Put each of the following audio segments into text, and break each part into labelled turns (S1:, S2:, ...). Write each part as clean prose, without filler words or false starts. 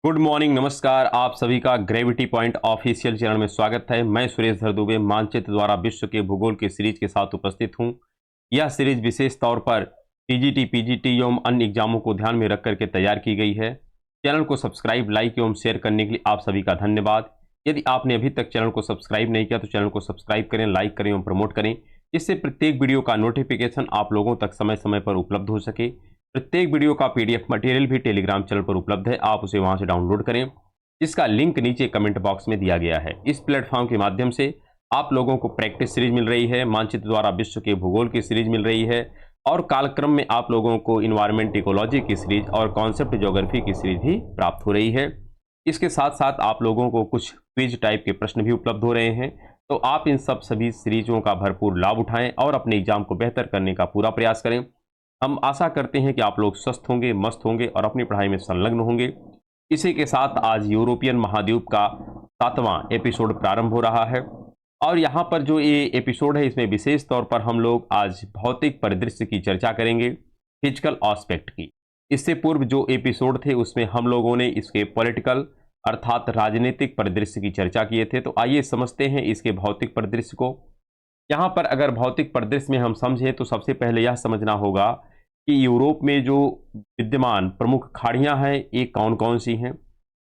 S1: Good morning, नमस्कार। आप सभी का ग्रेविटी पॉइंट ऑफिशियल चैनल में स्वागत है। मैं सुरेश धर दुबे मानचित्र द्वारा विश्व के भूगोल की सीरीज के साथ उपस्थित हूं। यह सीरीज विशेष तौर पर टीजीटी, पीजीटी एवं अन्य एग्जामों को ध्यान में रख करके तैयार की गई है। चैनल को सब्सक्राइब, लाइक एवं शेयर करने के लिए आप सभी का धन्यवाद। यदि आपने अभी तक चैनल को सब्सक्राइब नहीं किया तो चैनल को सब्सक्राइब करें, लाइक करें एवं प्रमोट करें, जिससे प्रत्येक वीडियो का नोटिफिकेशन आप लोगों तक समय समय पर उपलब्ध हो सके। प्रत्येक वीडियो का पीडीएफ मटेरियल भी टेलीग्राम चैनल पर उपलब्ध है, आप उसे वहां से डाउनलोड करें, जिसका लिंक नीचे कमेंट बॉक्स में दिया गया है। इस प्लेटफॉर्म के माध्यम से आप लोगों को प्रैक्टिस सीरीज मिल रही है, मानचित्र द्वारा विश्व के भूगोल की सीरीज मिल रही है, और कालक्रम में आप लोगों को इन्वायरमेंट इकोलॉजी की सीरीज और कॉन्सेप्ट ज्योग्राफी की सीरीज भी प्राप्त हो रही है। इसके साथ साथ आप लोगों को कुछ क्विज टाइप के प्रश्न भी उपलब्ध हो रहे हैं। तो आप इन सभी सीरीजों का भरपूर लाभ उठाएं और अपने एग्जाम को बेहतर करने का पूरा प्रयास करें। हम आशा करते हैं कि आप लोग स्वस्थ होंगे, मस्त होंगे और अपनी पढ़ाई में संलग्न होंगे। इसी के साथ आज यूरोपियन महाद्वीप का 7वां एपिसोड प्रारंभ हो रहा है, और यहाँ पर जो ये एपिसोड है इसमें विशेष तौर पर हम लोग आज भौतिक परिदृश्य की चर्चा करेंगे, फिजिकल एस्पेक्ट की। इससे पूर्व जो एपिसोड थे उसमें हम लोगों ने इसके पॉलिटिकल अर्थात राजनीतिक परिदृश्य की चर्चा किए थे। तो आइए समझते हैं इसके भौतिक परिदृश्य को। यहाँ पर अगर भौतिक परिदृश्य में हम समझें तो सबसे पहले यह समझना होगा कि यूरोप में जो विद्यमान प्रमुख खाड़ियाँ हैं ये कौन कौन सी हैं।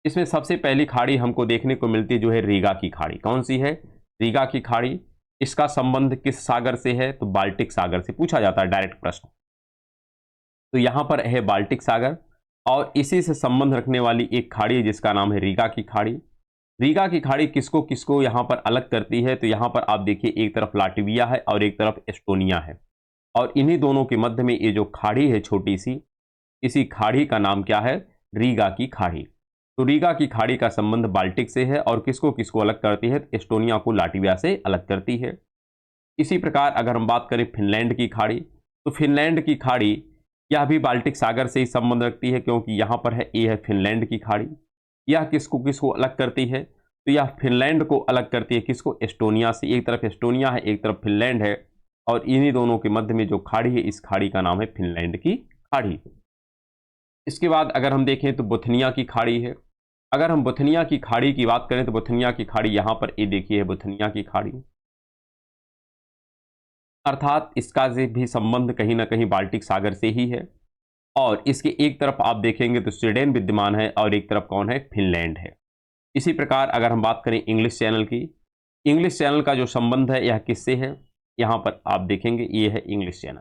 S1: इसमें सबसे पहली खाड़ी हमको देखने को मिलती है जो है रीगा की खाड़ी। कौन सी है? रीगा की खाड़ी। इसका संबंध किस सागर से है? तो बाल्टिक सागर से। पूछा जाता है डायरेक्ट प्रश्न। तो यहाँ पर है बाल्टिक सागर, और इसी से संबंध रखने वाली एक खाड़ी है जिसका नाम है रीगा की खाड़ी। रीगा की खाड़ी किसको किसको यहाँ पर अलग करती है? तो यहाँ पर आप देखिए, एक तरफ लाटविया है और एक तरफ एस्टोनिया है, और इन्हीं दोनों के मध्य में ये जो खाड़ी है छोटी सी, इसी खाड़ी का नाम क्या है? रीगा की खाड़ी। तो रीगा की खाड़ी का संबंध बाल्टिक से है, और किसको किसको अलग करती है? एस्टोनिया को लाटविया से अलग करती है। इसी प्रकार अगर हम बात करें फिनलैंड की खाड़ी, तो फिनलैंड की खाड़ी यह भी बाल्टिक सागर से ही संबंध रखती है, क्योंकि यहाँ पर है ये है फिनलैंड की खाड़ी। यह किसको किसको अलग करती है? तो यह फिनलैंड को अलग करती है। किसको? एस्टोनिया से। एक तरफ एस्टोनिया है, एक तरफ फिनलैंड है, और इन्हीं दोनों के मध्य में जो खाड़ी है इस खाड़ी का नाम है फिनलैंड की खाड़ी। इसके बाद अगर हम देखें तो बोथनिया की खाड़ी है। अगर हम बोथनिया की खाड़ी की बात करें तो बोथनिया की खाड़ी यहाँ पर ये देखिए है बोथनिया की खाड़ी, अर्थात इसका से भी संबंध कहीं ना कहीं बाल्टिक सागर से ही है। और इसके एक तरफ आप देखेंगे तो स्वीडन विद्यमान है और एक तरफ कौन है? फिनलैंड है। इसी प्रकार अगर हम बात करें इंग्लिश चैनल की, इंग्लिश चैनल का जो संबंध है यह किससे है? यहाँ पर आप देखेंगे ये है इंग्लिश चैनल।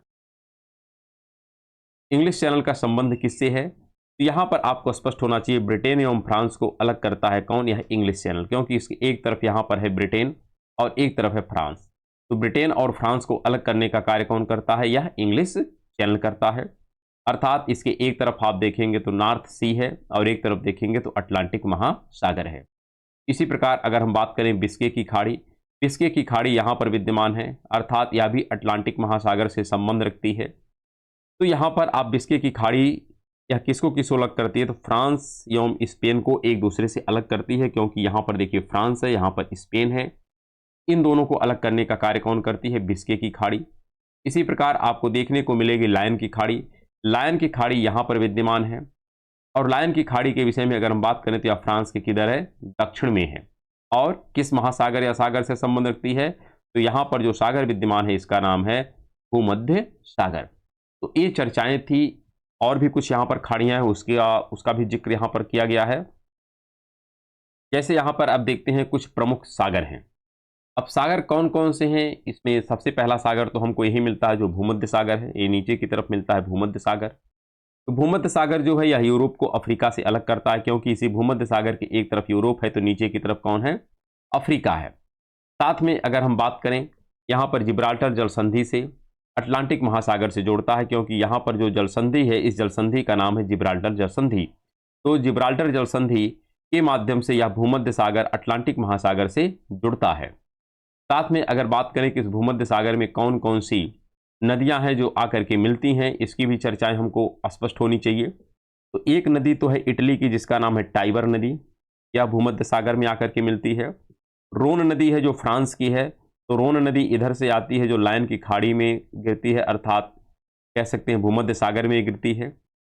S1: इंग्लिश चैनल का संबंध किससे है? तो यहाँ पर आपको स्पष्ट होना चाहिए, ब्रिटेन एवं फ्रांस को अलग करता है कौन? यह इंग्लिश चैनल, क्योंकि इसकी एक तरफ यहाँ पर है ब्रिटेन और एक तरफ है फ्रांस। तो ब्रिटेन और फ्रांस को अलग करने का कार्य कौन करता है? यह इंग्लिश चैनल करता है। अर्थात इसके एक तरफ आप देखेंगे तो नॉर्थ सी है और एक तरफ देखेंगे तो अटलांटिक महासागर है। इसी प्रकार अगर हम बात करें बिस्के की खाड़ी, बिस्के की खाड़ी यहाँ पर विद्यमान है, अर्थात यह भी अटलांटिक महासागर से संबंध रखती है। तो यहाँ पर आप बिस्के की खाड़ी यह किसको किसको अलग करती है? तो फ्रांस एवं स्पेन को एक दूसरे से अलग करती है, क्योंकि यहाँ पर देखिए फ्रांस है, यहाँ पर स्पेन है। इन दोनों को अलग करने का कार्य कौन करती है? बिस्के की खाड़ी। इसी प्रकार आपको देखने को मिलेगी लायन की खाड़ी। लायन की खाड़ी यहाँ पर विद्यमान है, और लायन की खाड़ी के विषय में अगर हम बात करें तो यह फ्रांस के किधर है? दक्षिण में है। और किस महासागर या सागर से संबंध रखती है? तो यहाँ पर जो सागर विद्यमान है इसका नाम है भूमध्य सागर। तो ये चर्चाएं थी, और भी कुछ यहाँ पर खाड़ियां हैं उसका भी जिक्र यहाँ पर किया गया है। जैसे यहाँ पर अब देखते हैं कुछ प्रमुख सागर हैं। अब सागर कौन कौन से हैं? इसमें सबसे पहला सागर तो हमको यही मिलता है जो भूमध्य सागर है, ये नीचे की तरफ मिलता है भूमध्य सागर। तो भूमध्य सागर जो है यह यूरोप को अफ्रीका से अलग करता है, क्योंकि इसी भूमध्य सागर की एक तरफ यूरोप है तो नीचे की तरफ कौन है? अफ्रीका है। साथ में अगर हम बात करें, यहाँ पर जिब्राल्टर जल संधि से अटलांटिक महासागर से जोड़ता है, क्योंकि यहाँ पर जो जल संधि है इस जल संधि का नाम है जिब्राल्टर जल संधि। तो जिब्राल्टर जल संधि के माध्यम से यह भूमध्य सागर अटलांटिक महासागर से जुड़ता है। साथ में अगर बात करें कि इस भूमध्य सागर में कौन कौन सी नदियां हैं जो आकर के मिलती हैं, इसकी भी चर्चाएं हमको स्पष्ट होनी चाहिए। तो एक नदी तो है इटली की जिसका नाम है टाइबर नदी, यह भूमध्य सागर में आकर के मिलती है। रोन नदी है जो फ्रांस की है, तो रोन नदी इधर से आती है जो लायन की खाड़ी में गिरती है, अर्थात कह सकते हैं भूमध्य सागर में गिरती है।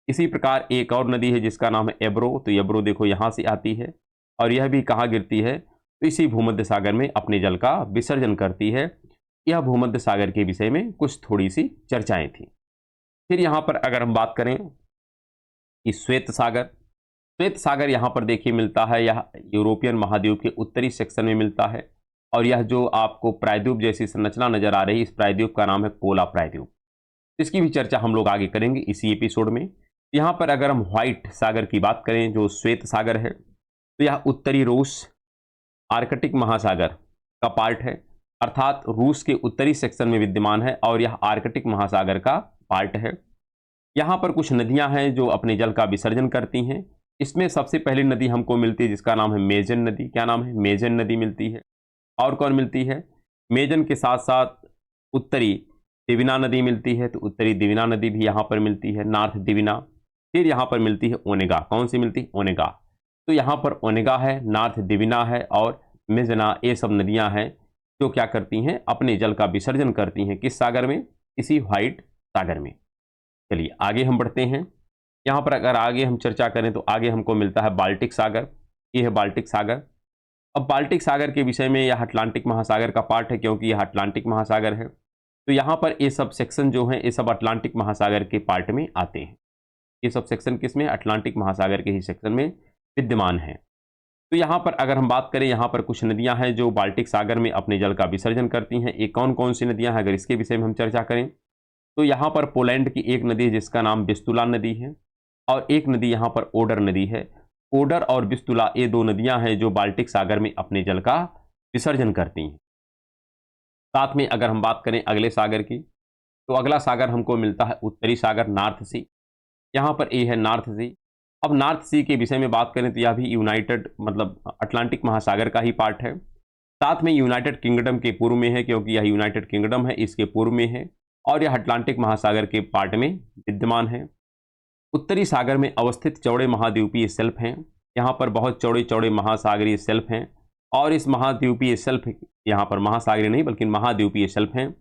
S1: इसी प्रकार एक और नदी है जिसका नाम है एब्रो, तो एब्रो देखो यहाँ से आती है और यह भी कहाँ गिरती है, तो इसी भूमध्य सागर में अपने जल का विसर्जन करती है। यह भूमध्य सागर के विषय में कुछ थोड़ी सी चर्चाएं थी। फिर यहाँ पर अगर हम बात करें कि श्वेत सागर यहाँ पर देखिए मिलता है, यह यूरोपियन महाद्वीप के उत्तरी सेक्शन में मिलता है और यह जो आपको प्रायद्वीप जैसी संरचना नजर आ रही है, इस प्रायद्वीप का नाम है कोला प्रायद्वीप। इसकी भी चर्चा हम लोग आगे करेंगे इसी एपिसोड में। यहाँ पर अगर हम व्हाइट सागर की बात करें, जो श्वेत सागर है, तो यह उत्तरी रूस आर्कटिक महासागर का पार्ट है, अर्थात रूस के उत्तरी सेक्शन में विद्यमान है और यह आर्कटिक महासागर का पार्ट है। यहाँ पर कुछ नदियाँ हैं जो अपने जल का विसर्जन करती हैं। इसमें सबसे पहली नदी हमको मिलती है जिसका नाम है मेजन नदी। क्या नाम है? मेजन नदी मिलती है। और कौन मिलती है? मेजन के साथ साथ उत्तरी दिविना नदी मिलती है, तो उत्तरी दिविना नदी भी यहाँ पर मिलती है, नॉर्थ दिविना। फिर यहाँ पर मिलती है ओनेगा। कौन सी मिलती है? ओनेगा। तो यहाँ पर ओनेगा है, नॉर्थ दिविना है और मेजना, ये सब नदियाँ हैं जो क्या करती हैं, अपने जल का विसर्जन करती हैं। किस सागर में? इसी व्हाइट सागर में। चलिए आगे हम बढ़ते हैं। यहाँ पर अगर आगे हम चर्चा करें तो आगे हमको मिलता है बाल्टिक सागर। ये है बाल्टिक सागर। अब बाल्टिक सागर के विषय में, यह अटलांटिक महासागर का पार्ट है क्योंकि यह अटलांटिक महासागर है। तो यहाँ पर ये सब सेक्शन जो हैं, ये सब अटलांटिक महासागर के पार्ट में आते हैं। ये सब सेक्शन किसमें? अटलांटिक महासागर के ही सेक्शन में विद्यमान है। तो यहाँ पर अगर हम बात करें, यहाँ पर कुछ नदियाँ हैं जो बाल्टिक सागर में अपने जल का विसर्जन करती हैं। ये कौन कौन सी नदियाँ हैं, अगर इसके विषय में हम चर्चा करें तो यहाँ पर पोलैंड की एक नदी है जिसका नाम विस्तुला नदी है और एक नदी यहाँ पर ओडर नदी है। ओडर और विस्तुला ये दो नदियाँ हैं जो बाल्टिक सागर में अपने जल का विसर्जन करती हैं। साथ में अगर हम बात करें अगले सागर की, तो अगला सागर हमको मिलता है उत्तरी सागर, नॉर्थ सी। यहाँ पर ये है नॉर्थ सी। अब नॉर्थ सी के विषय में बात करें तो यह भी यूनाइटेड मतलब अटलांटिक महासागर का ही पार्ट है। साथ में यूनाइटेड किंगडम के पूर्व में है क्योंकि यह यूनाइटेड किंगडम है, इसके पूर्व में है और यह अटलांटिक महासागर के पार्ट में विद्यमान है। उत्तरी सागर में अवस्थित चौड़े महाद्वीपीय शेल्फ हैं। यहाँ पर बहुत चौड़े चौड़े महासागरीय शेल्फ हैं और इस महाद्वीपीय शेल्फ, यहाँ पर महासागरीय नहीं बल्कि महाद्वीपीय शेल्फ हैं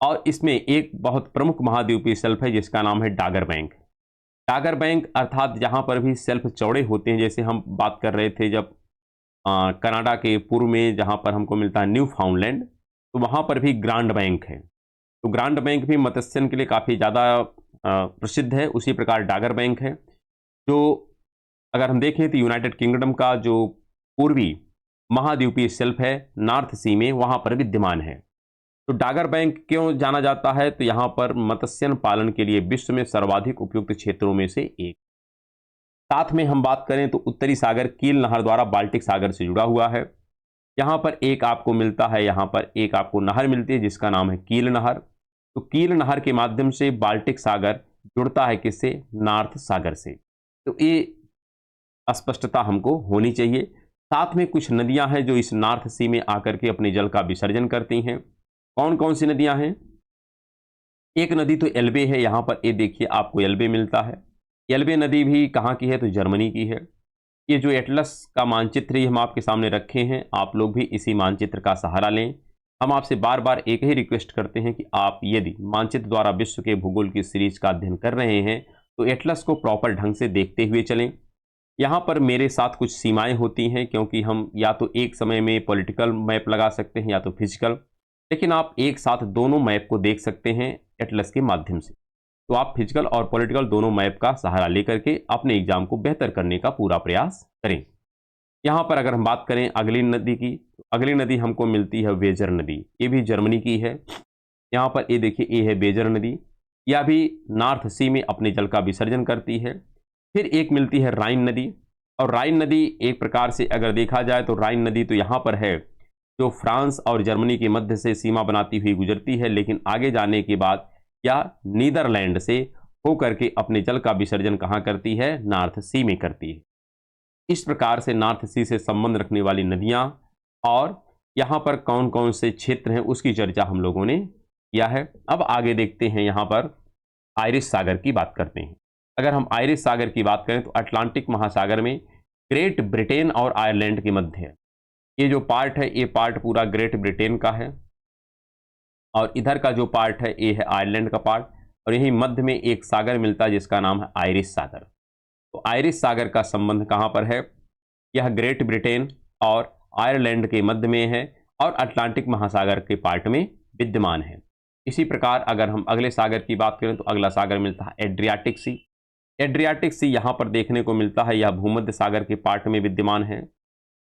S1: और इसमें एक बहुत प्रमुख महाद्वीपीय शेल्फ है जिसका नाम है डागर बैंक। डागर बैंक अर्थात जहाँ पर भी शेल्फ चौड़े होते हैं, जैसे हम बात कर रहे थे जब कनाडा के पूर्व में जहाँ पर हमको मिलता है न्यू फाउंडलैंड, तो वहाँ पर भी ग्रांड बैंक है। तो ग्रांड बैंक भी मत्स्यन के लिए काफ़ी ज़्यादा प्रसिद्ध है। उसी प्रकार डागर बैंक है जो अगर हम देखें तो यूनाइटेड किंगडम का जो पूर्वी महाद्वीपीय शेल्फ है नॉर्थ सी में, वहाँ पर विद्यमान है। तो डागर बैंक क्यों जाना जाता है? तो यहाँ पर मत्स्यन पालन के लिए विश्व में सर्वाधिक उपयुक्त क्षेत्रों में से एक। साथ में हम बात करें तो उत्तरी सागर कील नहर द्वारा बाल्टिक सागर से जुड़ा हुआ है। यहाँ पर एक आपको मिलता है, यहाँ पर एक आपको नहर मिलती है जिसका नाम है कील नहर। तो कील नहर के माध्यम से बाल्टिक सागर जुड़ता है किससे? नॉर्थ सागर से। तो ये स्पष्टता हमको होनी चाहिए। साथ में कुछ नदियां हैं जो इस नॉर्थ सी में आकर के अपने जल का विसर्जन करती हैं। कौन कौन सी नदियां हैं? एक नदी तो एल्बे है। यहाँ पर ये देखिए आपको एल्बे मिलता है। एल्बे नदी भी कहाँ की है? तो जर्मनी की है। ये जो एटलस का मानचित्र ही हम आपके सामने रखे हैं, आप लोग भी इसी मानचित्र का सहारा लें। हम आपसे बार बार एक ही रिक्वेस्ट करते हैं कि आप यदि मानचित्र द्वारा विश्व के भूगोल की सीरीज का अध्ययन कर रहे हैं तो एटलस को प्रॉपर ढंग से देखते हुए चलें। यहाँ पर मेरे साथ कुछ सीमाएं होती हैं क्योंकि हम या तो एक समय में पॉलिटिकल मैप लगा सकते हैं या तो फिजिकल, लेकिन आप एक साथ दोनों मैप को देख सकते हैं एटलस के माध्यम से। तो आप फिजिकल और पॉलिटिकल दोनों मैप का सहारा लेकर के अपने एग्जाम को बेहतर करने का पूरा प्रयास करें। यहाँ पर अगर हम बात करें अगली नदी की, तो अगली नदी हमको मिलती है वेजर नदी। ये भी जर्मनी की है। यहाँ पर ये देखिए, ये है वेजर नदी। यह भी नॉर्थ सी में अपने जल का विसर्जन करती है। फिर एक मिलती है राइन नदी। और राइन नदी एक प्रकार से अगर देखा जाए तो राइन नदी तो यहाँ पर है जो फ्रांस और जर्मनी के मध्य से सीमा बनाती हुई गुजरती है, लेकिन आगे जाने के बाद यह नीदरलैंड से होकर के अपने जल का विसर्जन कहाँ करती है? नॉर्थ सी में करती है। इस प्रकार से नॉर्थ सी से संबंध रखने वाली नदियाँ और यहाँ पर कौन कौन से क्षेत्र हैं उसकी चर्चा हम लोगों ने किया है। अब आगे देखते हैं, यहाँ पर आयरिश सागर की बात करते हैं। अगर हम आयरिश सागर की बात करें तो अटलांटिक महासागर में ग्रेट ब्रिटेन और आयरलैंड के मध्य है। ये जो पार्ट है, ये पार्ट पूरा ग्रेट ब्रिटेन का है और इधर का जो पार्ट है ये है आयरलैंड का पार्ट। और यहीं मध्य में एक सागर मिलता है जिसका नाम है आयरिश सागर। तो आयरिश सागर का संबंध कहाँ पर है? यह ग्रेट ब्रिटेन और आयरलैंड के मध्य में है और अटलांटिक महासागर के पार्ट में विद्यमान है। इसी प्रकार अगर हम अगले सागर की बात करें तो अगला सागर मिलता है एड्रियाटिक सी। एड्रियाटिक सी यहाँ पर देखने को मिलता है, यह भूमध्य सागर के पार्ट में विद्यमान है।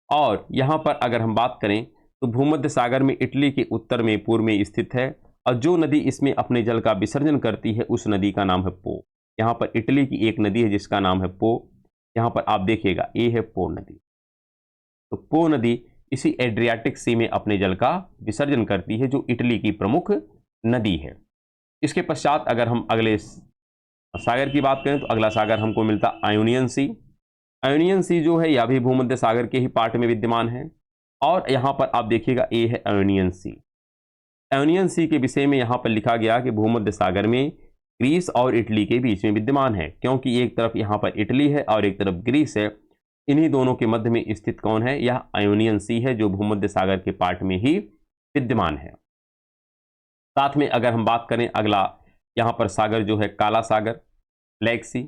S1: और यहाँ पर अगर हम बात करें तो भूमध्य सागर में इटली के उत्तर में पूर्व में स्थित है और जो नदी इसमें अपने जल का विसर्जन करती है उस नदी का नाम है पो। यहाँ पर इटली की एक नदी है जिसका नाम है पो। यहाँ पर आप देखिएगा ये है पो नदी। तो पो नदी इसी एड्रियाटिक सी में अपने जल का विसर्जन करती है जो इटली की प्रमुख नदी है। इसके पश्चात अगर हम अगले सागर की बात करें तो अगला सागर हमको मिलता आयोनियन सी। आयोनियन सी जो है यह भी भूमध्य सागर के ही पार्ट में विद्यमान है और यहाँ पर आप देखिएगा ये है आयोनियन सी। आयोनियन सी के विषय में यहाँ पर लिखा गया कि भूमध्य सागर में ग्रीस और इटली के बीच में विद्यमान है, क्योंकि एक तरफ यहाँ पर इटली है और एक तरफ ग्रीस है। इन्हीं दोनों के मध्य में स्थित कौन है? यह आयोनियन सी है जो भूमध्य सागर के पार्ट में ही विद्यमान है। साथ में अगर हम बात करें अगला यहाँ पर सागर जो है काला सागर, ब्लैक सी।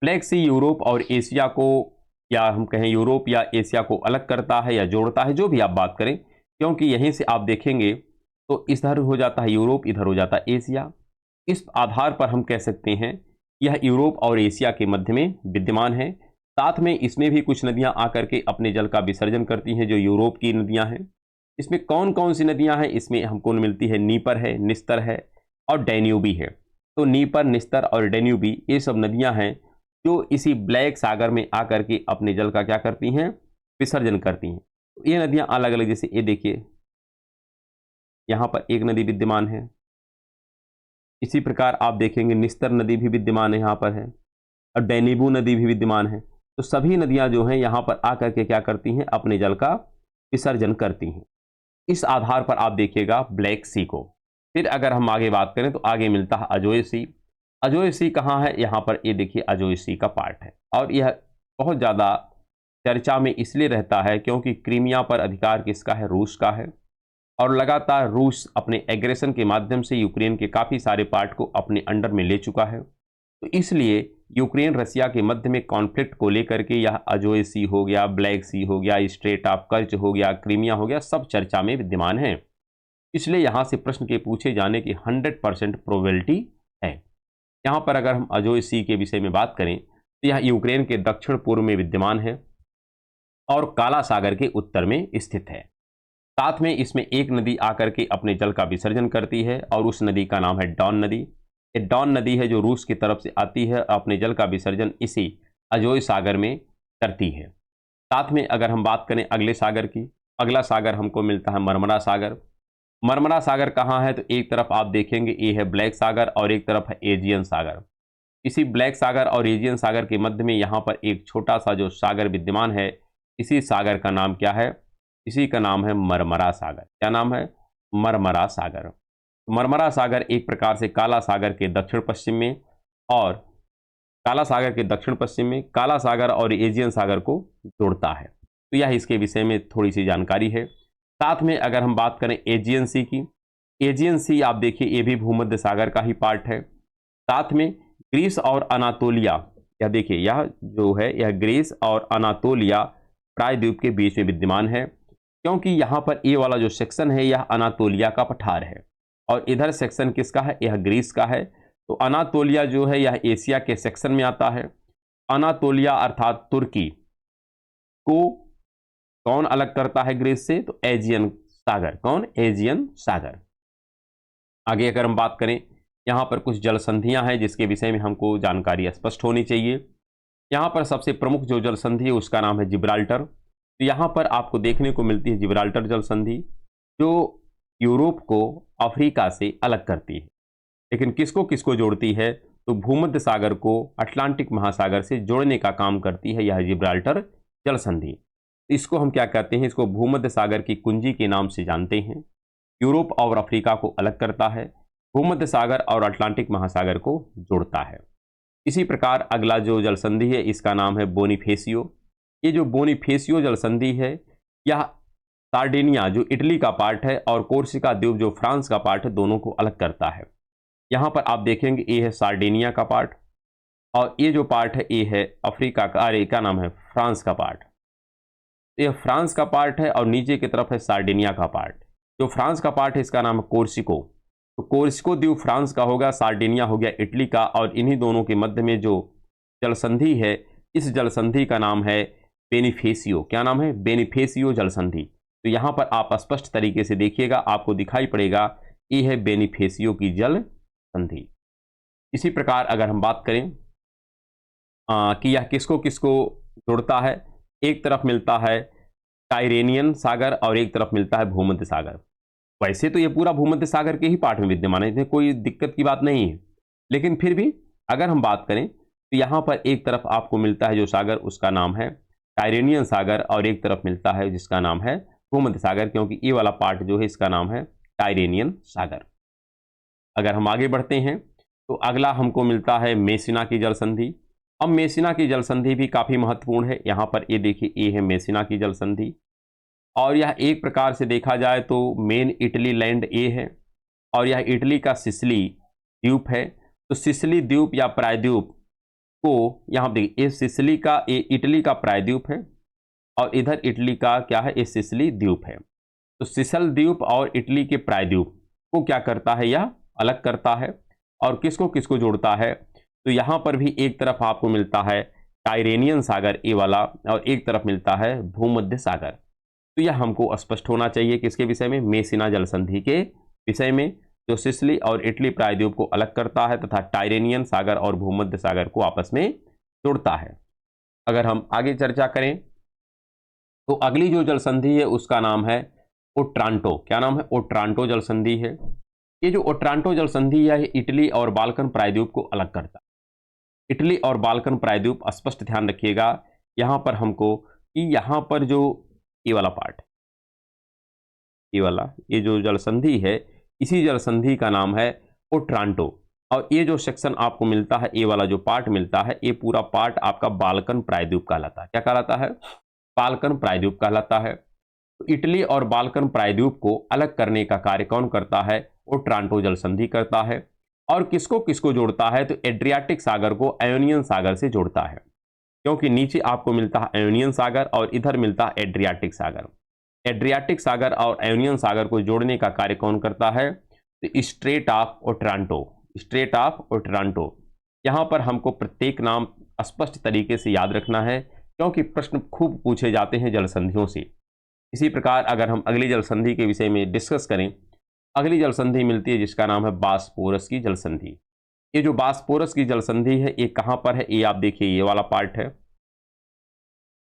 S1: ब्लैक सी यूरोप और एशिया को, या हम कहें यूरोप या एशिया को अलग करता है या जोड़ता है, जो भी आप बात करें, क्योंकि यहीं से आप देखेंगे तो इधर हो जाता है यूरोप, इधर हो जाता है एशिया। इस आधार पर हम कह सकते हैं यह यूरोप और एशिया के मध्य में विद्यमान है। साथ में इसमें भी कुछ नदियां आकर के अपने जल का विसर्जन करती हैं जो यूरोप की नदियां हैं। इसमें कौन कौन सी नदियां हैं? इसमें हमको मिलती है नीपर है, निस्तर है और डैन्यूबी है। तो नीपर, निस्तर और डैन्यूबी ये सब नदियां हैं जो इसी ब्लैक सागर में आकर के अपने जल का क्या करती हैं? विसर्जन करती हैं। तो ये नदियां अलग अलग, जैसे ये देखिए यहाँ पर एक नदी विद्यमान है। इसी प्रकार आप देखेंगे निस्तर नदी भी विद्यमान है यहाँ पर है और डैन्यूब नदी भी विद्यमान है। तो सभी नदियां जो हैं यहाँ पर आकर के क्या करती हैं? अपने जल का विसर्जन करती हैं। इस आधार पर आप देखिएगा ब्लैक सी को। फिर अगर हम आगे बात करें तो आगे मिलता है अजोय सी। अजोय सी कहाँ है? यहाँ पर ये देखिए अजोय सी का पार्ट है और यह बहुत ज़्यादा चर्चा में इसलिए रहता है क्योंकि क्रीमिया पर अधिकार किसका है? रूस का है। और लगातार रूस अपने एग्रेशन के माध्यम से यूक्रेन के काफ़ी सारे पार्ट को अपने अंडर में ले चुका है। तो इसलिए यूक्रेन रसिया के मध्य में कॉन्फ्लिक्ट को लेकर के यह अजोय सी हो गया, ब्लैक सी हो गया, स्ट्रेट ऑफ कर्च हो गया, क्रीमिया हो गया, सब चर्चा में विद्यमान है। इसलिए यहाँ से प्रश्न के पूछे जाने की 100% प्रोबेबिलिटी है। यहाँ पर अगर हम अजोय सी के विषय में बात करें तो यह यूक्रेन के दक्षिण पूर्व में विद्यमान है और काला सागर के उत्तर में स्थित है। साथ में इसमें एक नदी आकर के अपने जल का विसर्जन करती है और उस नदी का नाम है डॉन नदी। ये डॉन नदी है जो रूस की तरफ से आती है, अपने जल का विसर्जन इसी अजोय सागर में करती है। साथ में अगर हम बात करें अगले सागर की, अगला सागर हमको मिलता है मरमरा सागर। मरमरा सागर कहाँ है? तो एक तरफ आप देखेंगे ये है ब्लैक सागर और एक तरफ है एजियन सागर। इसी ब्लैक सागर और एजियन सागर के मध्य में यहाँ पर एक छोटा सा जो सागर विद्यमान है, इसी सागर का नाम क्या है? इसी का नाम है मरमरा सागर। क्या नाम है? मरमरा सागर। मरमरा सागर एक प्रकार से काला सागर के दक्षिण पश्चिम में और काला सागर के दक्षिण पश्चिम में काला सागर और एजियन सागर को जोड़ता है। तो यह इसके विषय में थोड़ी सी जानकारी है। साथ में अगर हम बात करें एजियन सी की, एजियन सी आप देखिए ये भी भूमध्य सागर का ही पार्ट है। साथ में ग्रीस और अनातोलिया, यह देखिए यह जो है यह ग्रीस और अनातोलिया प्रायद्वीप के बीच में विद्यमान है, क्योंकि यहाँ पर ये वाला जो सेक्शन है यह अनातोलिया का पठार है और इधर सेक्शन किसका है? यह ग्रीस का है। तो अनातोलिया जो है यह एशिया के सेक्शन में आता है। अनातोलिया अर्थात तुर्की को कौन अलग करता है ग्रीस से? तो एजियन सागर। कौन? एजियन सागर। आगे अगर हम बात करें, यहाँ पर कुछ जल संधियां हैं जिसके विषय में हमको जानकारी स्पष्ट होनी चाहिए। यहाँ पर सबसे प्रमुख जो जल संधि है उसका नाम है जिब्राल्टर। तो यहाँ पर आपको देखने को मिलती है जिब्राल्टर जल संधि, जो यूरोप को अफ्रीका से अलग करती है। लेकिन किसको किसको जोड़ती है? तो भूमध्य सागर को अटलांटिक महासागर से जोड़ने का काम करती है यह जिब्राल्टर जल संधि। इसको हम क्या कहते हैं? इसको भूमध्य सागर की कुंजी के नाम से जानते हैं। यूरोप और अफ्रीका को अलग करता है, भूमध्य सागर और अटलांटिक महासागर को जोड़ता है। इसी प्रकार अगला जो जल संधि है इसका नाम है बोनिफेसियो। ये जो बोनिफेसियो जल संधि है यह सार्डिनिया जो इटली का पार्ट है और कोर्सिका द्वीप जो फ्रांस का पार्ट है, दोनों को अलग करता है। यहाँ पर आप देखेंगे ये है सार्डिनिया का पार्ट, और ये जो पार्ट है ये है अफ्रीका का, अरे क्या नाम है, फ्रांस का पार्ट। ये फ्रांस का पार्ट है और नीचे की तरफ है सार्डिनिया का पार्ट। जो फ्रांस का पार्ट है इसका नाम है कोर्सिको। तो कोर्सिको द्वीप फ्रांस का होगा, सार्डिनिया हो गया इटली का, और इन्हीं दोनों के मध्य में जो जलसंधि है, इस जलसंधि का नाम है बेनिफेसियो। क्या नाम है? बेनिफेसियो जलसंधि। तो यहाँ पर आप स्पष्ट तरीके से देखिएगा, आपको दिखाई पड़ेगा ये है बेनिफेसियो की जल संधि। इसी प्रकार अगर हम बात करें कि यह किसको किसको जोड़ता है, एक तरफ मिलता है टाइरेनियन सागर और एक तरफ मिलता है भूमध्य सागर। वैसे तो ये पूरा भूमध्य सागर के ही पार्ट में विद्यमान है, इसमें कोई दिक्कत की बात नहीं है, लेकिन फिर भी अगर हम बात करें तो यहाँ पर एक तरफ आपको मिलता है जो सागर, उसका नाम है टाइरेनियन सागर, और एक तरफ मिलता है जिसका नाम है भूमध्य सागर, क्योंकि ये वाला पार्ट जो है इसका नाम है टाइरेनियन सागर। अगर हम आगे बढ़ते हैं तो अगला हमको मिलता है मेसिना की जल संधि। अब मेसिना की जल संधि भी काफ़ी महत्वपूर्ण है। यहाँ पर ये देखिए, ये है मेसिना की जल संधि, और यह एक प्रकार से देखा जाए तो मेन इटली लैंड ए है, और यह इटली का सिसिली द्वीप है। तो सिसिली द्वीप या प्रायद्वीप को यहाँ देखिए, ये सिसिली का, ये इटली का प्रायद्वीप है, और इधर इटली का क्या है, ये सिसिली द्वीप है। तो सिसल द्वीप और इटली के प्रायद्वीप को क्या करता है, यह अलग करता है, और किसको किसको जोड़ता है। तो यहाँ पर भी एक तरफ आपको मिलता है टाइरेनियन सागर ए वाला, और एक तरफ मिलता है भूमध्य सागर। तो यह हमको स्पष्ट होना चाहिए किसके विषय में, मेसिना जल संधि के विषय में, जो सिसिली और इटली प्रायद्वीप को अलग करता है तथा टाइरेनियन सागर और भूमध्य सागर को आपस में जोड़ता है। अगर हम आगे चर्चा करें तो अगली जो जल संधि है उसका नाम है ओट्रांटो। क्या नाम है? ओट्रांटो जल संधि है। ये जो ओट्रांटो जल संधि है इटली और बाल्कन प्रायद्वीप को अलग करता है। इटली और बाल्कन प्रायद्वीप, स्पष्ट ध्यान रखिएगा यहाँ पर हमको कि यहाँ पर जो ये वाला पार्ट, ये वाला, ये जो जल संधि है, इसी जल संधि का नाम है ओट्रांटो। और ये जो सेक्शन आपको मिलता है, ये वाला जो पार्ट मिलता है, ये पूरा पार्ट आपका बाल्कन प्रायद्वीप कहलाता है। क्या कहलाता है? बाल्कन प्रायद्वीप कहलाता है। तो इटली और बाल्कन प्रायद्वीप को अलग करने का कार्य कौन करता है? ओट्रांटो जल संधि करता है। और किसको किसको जोड़ता है? तो एड्रियाटिक सागर को आयोनियन सागर से जोड़ता है, क्योंकि नीचे आपको मिलता है आयोनियन सागर और इधर मिलता है एड्रियाटिक सागर। एड्रियाटिक सागर और आयोनियन सागर को जोड़ने का कार्य कौन करता है? तो straight of Otranto. Straight of Otranto. यहाँ पर हमको प्रत्येक नाम स्पष्ट तरीके से याद रखना है, क्योंकि प्रश्न खूब पूछे जाते हैं जल संधियों से। इसी प्रकार अगर हम अगली जल संधि के विषय में डिस्कस करें, अगली जल संधि मिलती है जिसका नाम है बास्पोरस की जल संधि। ये जो बास्पोरस की जल संधि है ये कहाँ पर है? ये आप देखिए, ये वाला पार्ट है,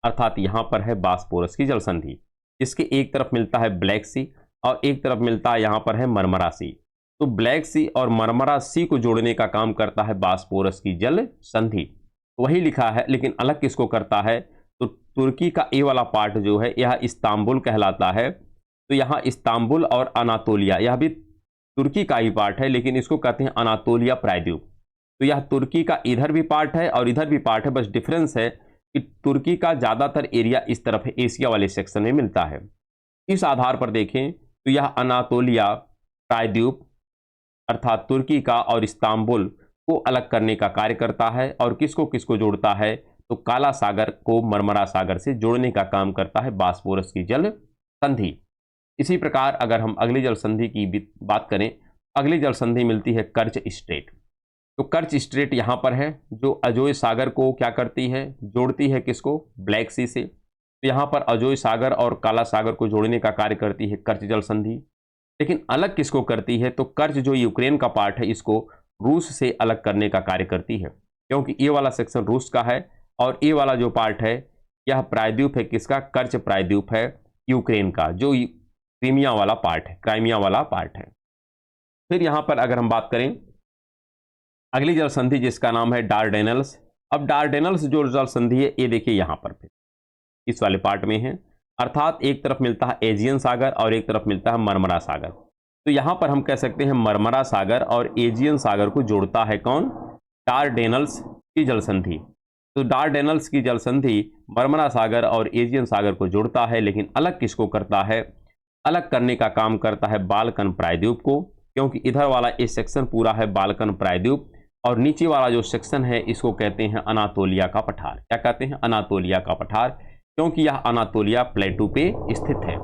S1: अर्थात यहाँ पर है बास्पोरस की जल संधि। इसके एक तरफ मिलता है ब्लैक सी और एक तरफ मिलता है यहाँ पर है मरमरा सी। तो ब्लैक सी और मरमरा सी को जोड़ने का काम करता है बास्पोरस की जल संधि। वही लिखा है, लेकिन अलग किसको करता है? तो तुर्की का ये वाला पार्ट जो है यह इस्तांबुल कहलाता है। तो यहाँ इस्तांबुल और अनातोलिया, यह भी तुर्की का ही पार्ट है, लेकिन इसको कहते हैं अनातोलिया प्रायद्वीप। तो यह तुर्की का इधर भी पार्ट है और इधर भी पार्ट है, बस डिफरेंस है कि तुर्की का ज़्यादातर एरिया इस तरफ है, एशिया वाले सेक्शन में मिलता है। इस आधार पर देखें तो यह अनातोलिया प्रायद्वीप अर्थात तुर्की का और इस्तांबुल को अलग करने का कार्य करता है, और किसको किसको जोड़ता है? तो काला सागर को मरमरा सागर से जोड़ने का काम करता है बास्पोरस की जल संधि। इसी प्रकार अगर हम अगली जल संधि की बात करें, अगली जल संधि मिलती है कर्च स्ट्रेट। तो कर्च स्ट्रेट यहाँ पर है, जो अजोय सागर को क्या करती है? जोड़ती है किसको? ब्लैक सी से। तो यहाँ पर अजोय सागर और काला सागर को जोड़ने का कार्य करती है कर्च जल संधि। लेकिन अलग किसको करती है? तो कर्च जो यूक्रेन का पार्ट है इसको रूस से अलग करने का कार्य करती है, क्योंकि ये वाला सेक्शन रूस का है और ये वाला जो पार्ट है यह प्रायद्वीप है किसका? कर्च प्रायद्वीप है यूक्रेन का, जो क्रीमिया वाला पार्ट है, क्राइमिया वाला पार्ट है। फिर यहाँ पर अगर हम बात करें अगली जल संधि जिसका नाम है डार्डेनल्स। अब डार्डेनल्स जो जल संधि है ये देखिए यहाँ पर फिर इस वाले पार्ट में है, अर्थात एक तरफ मिलता है एजियन सागर और एक तरफ मिलता है मरमरा सागर। तो यहाँ पर हम कह सकते हैं मरमरा सागर और एजियन सागर को जोड़ता है कौन? डार्डेनल्स की जल संधि। तो डार्डेनल्स की जल संधि मरमरा सागर और एजियन सागर को जोड़ता है, लेकिन अलग किसको करता है? अलग करने का काम करता है बाल्कन प्रायद्वीप को, क्योंकि इधर वाला ये सेक्शन पूरा है बाल्कन प्रायद्वीप और नीचे वाला जो सेक्शन है इसको कहते हैं अनातोलिया का पठार। क्या कहते हैं? अनातोलिया का पठार, क्योंकि यह अनातोलिया प्लेटू पे स्थित है।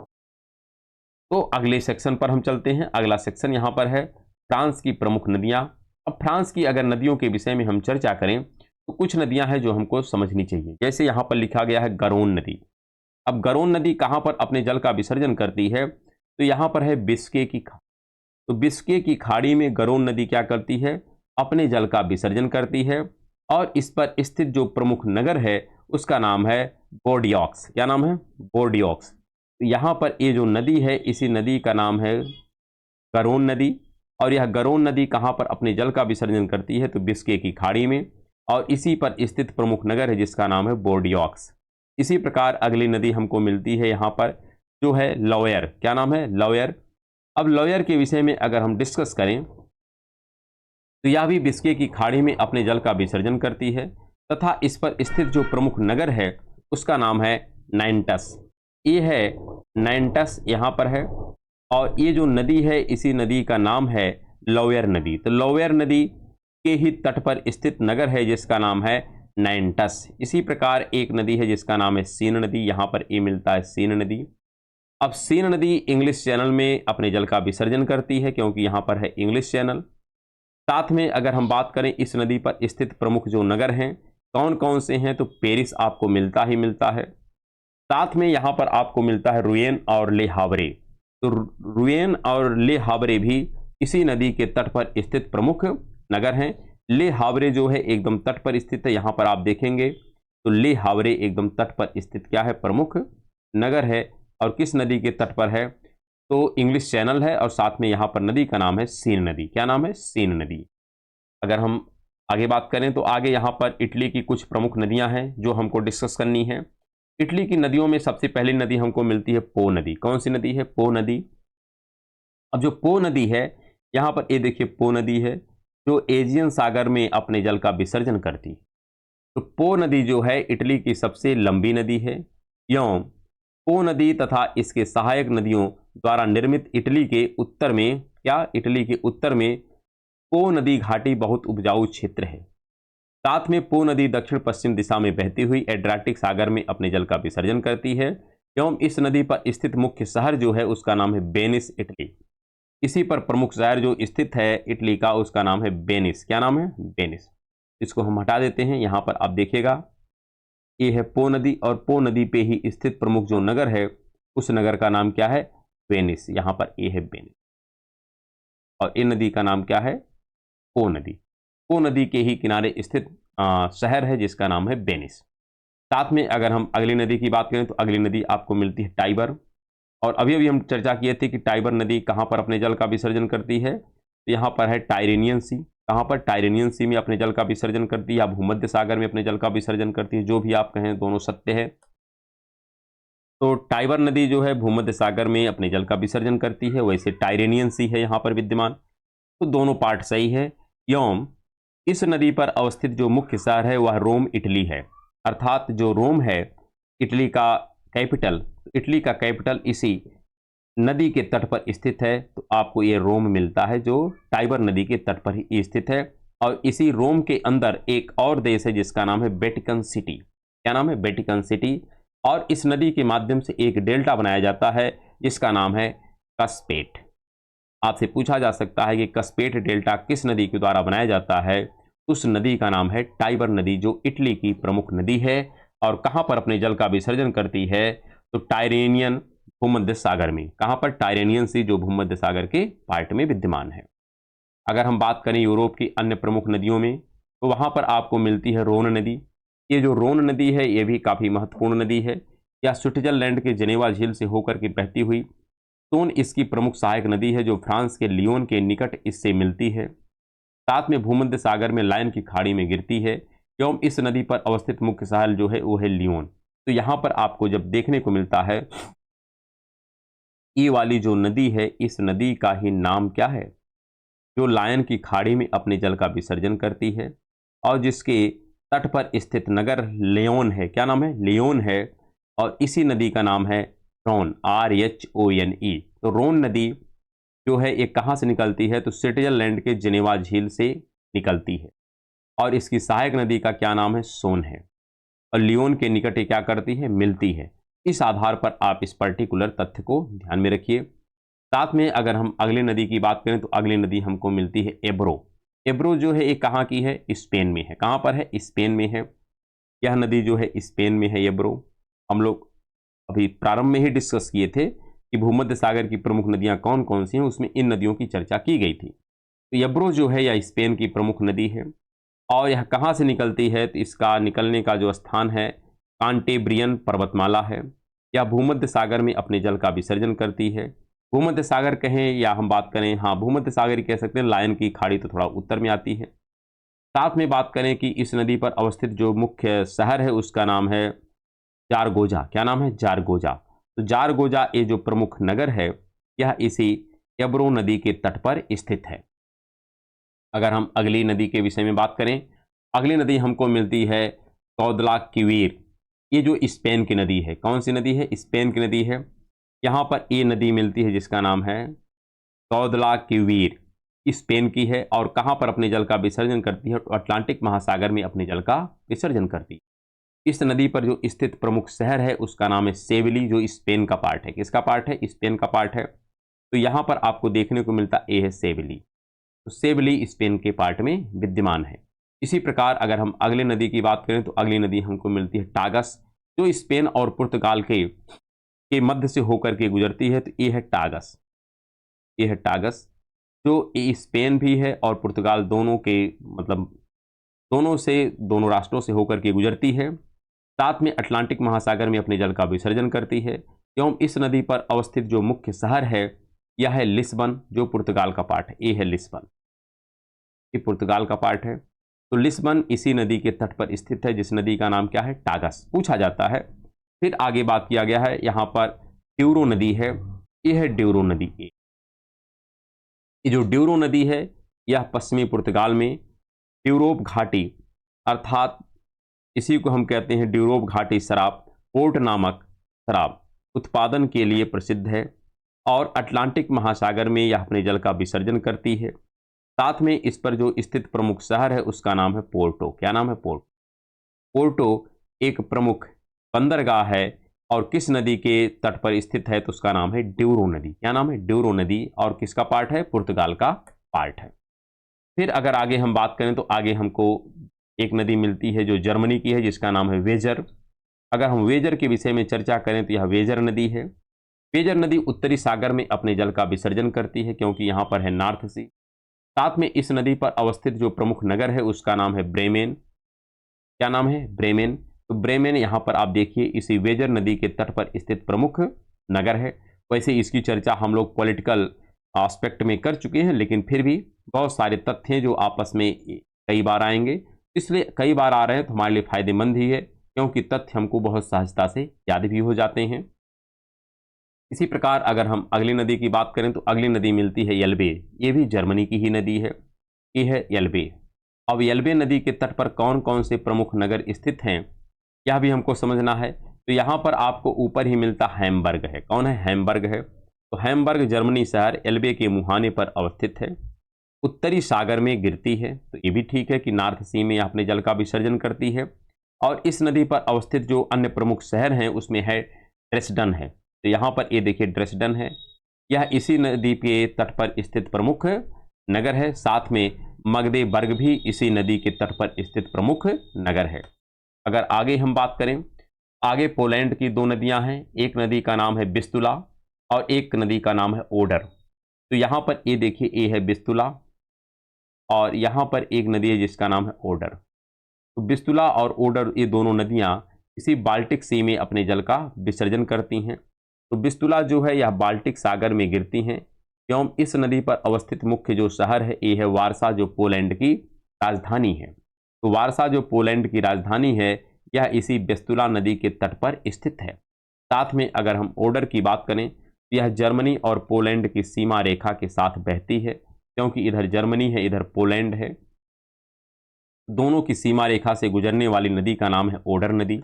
S1: तो अगले सेक्शन पर हम चलते हैं। अगला सेक्शन यहाँ पर है फ्रांस की प्रमुख नदियाँ। अब फ्रांस की अगर नदियों के विषय में हम चर्चा करें तो कुछ नदियाँ हैं जो हमको समझनी चाहिए। जैसे यहाँ पर लिखा गया है गरोन नदी। अब गरोन नदी कहाँ पर अपने जल का विसर्जन करती है? तो यहाँ पर है बिस्के की खाड़ी। तो बिस्के की खाड़ी में गरोन नदी क्या करती है? अपने जल का विसर्जन करती है और इस पर स्थित जो प्रमुख नगर है उसका नाम है बोर्डियोक्स। क्या नाम है? बोर्डियोक्स। तो यहाँ पर ये जो नदी है इसी नदी का नाम है गरोन नदी और यह गरोन नदी कहाँ पर अपने जल का विसर्जन करती है? तो बिस्के की खाड़ी में और इसी पर स्थित प्रमुख नगर है जिसका नाम है बोर्डियोक्स। इसी प्रकार अगली नदी हमको मिलती है यहाँ पर जो है लोयर। क्या नाम है? लोयर। अब लोयर के विषय में अगर हम डिस्कस करें तो यह भी बिस्के की खाड़ी में अपने जल का विसर्जन करती है तथा इस पर स्थित जो प्रमुख नगर है उसका नाम है नाइंटस। ये है नाइंटस यहाँ पर है और ये जो नदी है इसी नदी का नाम है लोयर नदी। तो लोयर नदी के ही तट पर स्थित नगर है जिसका नाम है नाइंटस। इसी प्रकार एक नदी है जिसका नाम है सीन नदी। यहाँ पर ये मिलता है सीन नदी। अब सीन नदी इंग्लिश चैनल में अपने जल का विसर्जन करती है क्योंकि यहाँ पर है इंग्लिश चैनल। साथ में अगर हम बात करें इस नदी पर स्थित प्रमुख जो नगर हैं कौन कौन से हैं? तो पेरिस आपको मिलता ही मिलता है। साथ में यहाँ पर आपको मिलता है रुयेन और ले हावरे। तो रुयेन और ले हावरे भी इसी नदी के तट पर स्थित प्रमुख नगर हैं। ले हावरे जो है एकदम तट पर स्थित है। यहाँ पर आप देखेंगे तो ले हावरे एकदम तट पर स्थित क्या है? प्रमुख नगर है। और किस नदी के तट पर है? तो इंग्लिश चैनल है और साथ में यहाँ पर नदी का नाम है सीन नदी। क्या नाम है? सीन नदी। अगर हम आगे बात करें तो आगे यहाँ पर इटली की कुछ प्रमुख नदियाँ हैं जो हमको डिस्कस करनी है। इटली की नदियों में सबसे पहली नदी हमको मिलती है पो नदी। कौन सी नदी है? पो नदी। अब जो पो नदी है यहाँ पर ये देखिए पो नदी है जो एजियन सागर में अपने जल का विसर्जन करती है। तो पो नदी जो है इटली की सबसे लंबी नदी है। एवं पो नदी तथा इसके सहायक नदियों द्वारा निर्मित इटली के उत्तर में इटली के उत्तर में पो नदी घाटी बहुत उपजाऊ क्षेत्र है। साथ में पो नदी दक्षिण पश्चिम दिशा में बहती हुई एड्रियाटिक सागर में अपने जल का विसर्जन करती है। एवं इस नदी पर स्थित मुख्य शहर जो है उसका नाम है वेनिस, इटली। इसी पर प्रमुख शहर जो स्थित है इटली का उसका नाम है वेनिस। क्या नाम है? वेनिस। इसको हम हटा देते हैं। यहाँ पर आप देखिएगा ये है पो नदी और पो नदी पे ही स्थित प्रमुख जो नगर है उस नगर का नाम क्या है? वेनिस। यहाँ पर ये है वेनिस और ये नदी का नाम क्या है? पो नदी। पो नदी के ही किनारे स्थित शहर है जिसका नाम है वेनिस। साथ में अगर हम अगली नदी की बात करें तो अगली नदी आपको मिलती है टाइबर। और अभी अभी हम चर्चा किए थे कि टाइबर नदी कहाँ पर अपने जल का विसर्जन करती है? तो यहाँ पर है टाइरेनियन सी। कहाँ पर? टाइरेनियन सी में अपने जल का विसर्जन करती है या भूमध्य सागर में अपने जल का विसर्जन करती है। जो भी आप कहें दोनों सत्य है। तो टाइबर नदी जो है भूमध्य सागर में अपने जल का विसर्जन करती है, वैसे टाइरेनियन सी है यहाँ पर विद्यमान। तो दोनों पार्ट सही है। एवं इस नदी पर अवस्थित जो मुख्य शहर है वह रोम, इटली है। अर्थात जो रोम है इटली का कैपिटल, इटली का कैपिटल इसी नदी के तट पर स्थित है। तो आपको ये रोम मिलता है जो टाइबर नदी के तट पर ही स्थित है। और इसी रोम के अंदर एक और देश है जिसका नाम है वेटिकन सिटी। क्या नाम है? Vatican city. और इस नदी के माध्यम से एक डेल्टा बनाया जाता है जिसका नाम है कस्पेट। आपसे पूछा जा सकता है कि कस्पेट डेल्टा किस नदी के द्वारा बनाया जाता है? उस नदी का नाम है टाइबर नदी जो इटली की प्रमुख नदी है। और कहाँ पर अपने जल का विसर्जन करती है? तो टाइरेनियन भूमध्य सागर में। कहाँ पर? टाइरेनियन सी जो भूमध्य सागर के पार्ट में विद्यमान है। अगर हम बात करें यूरोप की अन्य प्रमुख नदियों में तो वहाँ पर आपको मिलती है रोन नदी। ये जो रोन नदी है ये भी काफ़ी महत्वपूर्ण नदी है। यह स्विट्जरलैंड के जेनेवा झील से होकर के बहती हुई सोन इसकी प्रमुख सहायक नदी है जो फ्रांस के लियोन के निकट इससे मिलती है। साथ में भूमध्य सागर में लायन की खाड़ी में गिरती है। एवं इस नदी पर अवस्थित मुख्य शहर जो है वो है लियोन। तो यहाँ पर आपको जब देखने को मिलता है ये वाली जो नदी है इस नदी का ही नाम क्या है? जो लायन की खाड़ी में अपने जल का विसर्जन करती है और जिसके तट पर स्थित नगर लियोन है। क्या नाम है? लियोन है। और इसी नदी का नाम है रोन, RHONE। तो रोन नदी जो है ये कहाँ से निकलती है, तो स्विट्जरलैंड के जिनेवा झील से निकलती है और इसकी सहायक नदी का क्या नाम है, सोन है। और लियोन के निकट ये क्या करती है, मिलती है। इस आधार पर आप इस पर्टिकुलर तथ्य को ध्यान में रखिए। साथ में अगर हम अगली नदी की बात करें तो अगली नदी हमको मिलती है एब्रो। एब्रो जो है ये कहाँ की है, स्पेन में है। कहाँ पर है, स्पेन में है। यह नदी जो है स्पेन में है एब्रो। हम लोग अभी प्रारंभ में ही डिस्कस किए थे कि भूमध्य सागर की प्रमुख नदियां कौन कौन सी हैं, उसमें इन नदियों की चर्चा की गई थी। तो एब्रो जो है यह स्पेन की प्रमुख नदी है और यह कहाँ से निकलती है, तो इसका निकलने का जो स्थान है कांटेब्रियन पर्वतमाला है। यह भूमध्य सागर में अपने जल का विसर्जन करती है। भूमध्य सागर कहें या हम बात करें, हाँ भूमध्य सागर ही कह सकते हैं, लायन की खाड़ी तो थोड़ा उत्तर में आती है। साथ में बात करें कि इस नदी पर अवस्थित जो मुख्य शहर है उसका नाम है जारगोजा। क्या नाम है, जारगोजा। तो जारगोजा ये जो प्रमुख नगर है यह इसी एब्रो नदी के तट पर स्थित है। अगर हम अगली नदी के विषय में बात करें, अगली नदी हमको मिलती है कौदलाक्विर। ये जो स्पेन की नदी है, कौन सी नदी है, स्पेन की नदी है। यहाँ पर ये नदी मिलती है जिसका नाम है कौदलाक्विर, स्पेन की है और कहाँ पर अपने जल का विसर्जन करती है, तो अटलांटिक महासागर में अपने जल का विसर्जन करती है। इस नदी पर जो स्थित प्रमुख शहर है उसका नाम है सेविली, जो स्पेन का पार्ट है। किसका पार्ट है, स्पेन का पार्ट है। तो यहाँ पर आपको देखने को मिलता ए है सेविली। तो सेविली स्पेन के पार्ट में विद्यमान है। इसी प्रकार अगर हम अगले नदी की बात करें तो अगली नदी हमको मिलती है टागस, जो स्पेन और पुर्तगाल के मध्य से होकर के गुजरती है। तो ये है टागस, ये है टागस जो ये स्पेन भी है और पुर्तगाल दोनों के मतलब दोनों राष्ट्रों से होकर के गुजरती है। साथ में अटलांटिक महासागर में अपने जल का विसर्जन करती है। एवं इस नदी पर अवस्थित जो मुख्य शहर है यह है लिस्बन, जो पुर्तगाल का पार्ट है। ये है लिस्बन, ये पुर्तगाल का पार्ट है। तो लिस्बन इसी नदी के तट पर स्थित है जिस नदी का नाम क्या है, टागस पूछा जाता है। फिर आगे बात किया गया है, यहाँ पर ड्यूरो नदी है। ये है ड्यूरो नदी। ये जो ड्यूरो नदी है यह पश्चिमी पुर्तगाल में ड्यूरोप घाटी, अर्थात इसी को हम कहते हैं ड्यूरोप घाटी शराब, पोर्ट नामक शराब उत्पादन के लिए प्रसिद्ध है और अटलांटिक महासागर में यह अपने जल का विसर्जन करती है। साथ में इस पर जो स्थित प्रमुख शहर है उसका नाम है पोर्टो। क्या नाम है, पोर्टो। पोर्टो एक प्रमुख बंदरगाह है और किस नदी के तट पर स्थित है, तो उसका नाम है ड्यूरो नदी। क्या नाम है, ड्यूरो नदी। और किसका पार्ट है, पुर्तगाल का पार्ट है। फिर अगर आगे हम बात करें तो आगे हमको एक नदी मिलती है जो जर्मनी की है जिसका नाम है वेजर। अगर हम वेजर के विषय में चर्चा करें तो यह वेजर नदी है। वेजर नदी उत्तरी सागर में अपने जल का विसर्जन करती है क्योंकि यहाँ पर है नॉर्थ सी। साथ में इस नदी पर अवस्थित जो प्रमुख नगर है उसका नाम है ब्रेमेन। क्या नाम है, ब्रेमेन। तो ब्रेमेन यहाँ पर आप देखिए इसी वेजर नदी के तट पर स्थित प्रमुख नगर है। वैसे इसकी चर्चा हम लोग पॉलिटिकल एस्पेक्ट में कर चुके हैं, लेकिन फिर भी बहुत सारे तथ्य हैं जो आपस में कई बार आएंगे, इसलिए कई बार आ रहे हैं तो हमारे लिए फायदेमंद ही है क्योंकि तथ्य हमको बहुत सहजता से याद भी हो जाते हैं। इसी प्रकार अगर हम अगली नदी की बात करें तो अगली नदी मिलती है एल्बे। ये भी जर्मनी की ही नदी है, ये है एल्बे। अब एल्बे नदी के तट पर कौन कौन से प्रमुख नगर स्थित हैं यह भी हमको समझना है। तो यहाँ पर आपको ऊपर ही मिलता हैम्बर्ग है। कौन है, हैम्बर्ग है। तो हैम्बर्ग जर्मनी शहर एल्बे के मुहाने पर अवस्थित है, उत्तरी सागर में गिरती है। तो ये भी ठीक है कि नॉर्थ सी में अपने जल का विसर्जन करती है। और इस नदी पर अवस्थित जो अन्य प्रमुख शहर हैं उसमें है ड्रेसडन है। तो यहाँ पर ये देखिए ड्रेसडन है, यह इसी नदी के तट पर स्थित प्रमुख नगर है। साथ में मगदेबर्ग भी इसी नदी के तट पर स्थित प्रमुख नगर है। अगर आगे हम बात करें, आगे पोलैंड की दो नदियां हैं, एक नदी का नाम है बिस्तुला और एक नदी का नाम है ओडर। तो यहाँ पर ये देखिए ये है बिस्तुला और यहाँ पर एक नदी है जिसका नाम है ओडर। तो बिस्तुला और ओडर ये दोनों नदियाँ इसी बाल्टिक सी में अपने जल का विसर्जन करती हैं। तो बिस्तुला जो है यह बाल्टिक सागर में गिरती हैं एवं इस नदी पर अवस्थित मुख्य जो शहर है ये है वारसा, जो पोलैंड की राजधानी है। तो वारसा जो पोलैंड की राजधानी है यह इसी बिस्तुला नदी के तट पर स्थित है। साथ में अगर हम ओडर की बात करें तो यह जर्मनी और पोलैंड की सीमा रेखा के साथ बहती है क्योंकि इधर जर्मनी है इधर पोलैंड है। दोनों की सीमा रेखा से गुजरने वाली नदी का नाम है ओडर नदी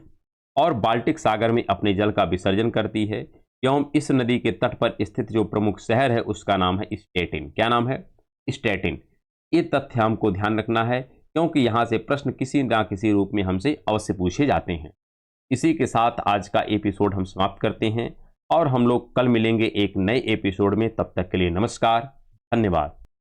S1: और बाल्टिक सागर में अपने जल का विसर्जन करती है। एवं इस नदी के तट पर स्थित जो प्रमुख शहर है उसका नाम है स्टेटिन। क्या नाम है? स्टेटिन। ये तथ्य हमको ध्यान रखना है क्योंकि यहाँ से प्रश्न किसी ना किसी रूप में हमसे अवश्य पूछे जाते हैं। इसी के साथ आज का एपिसोड हम समाप्त करते हैं और हम लोग कल मिलेंगे एक नए एपिसोड में। तब तक के लिए नमस्कार, धन्यवाद।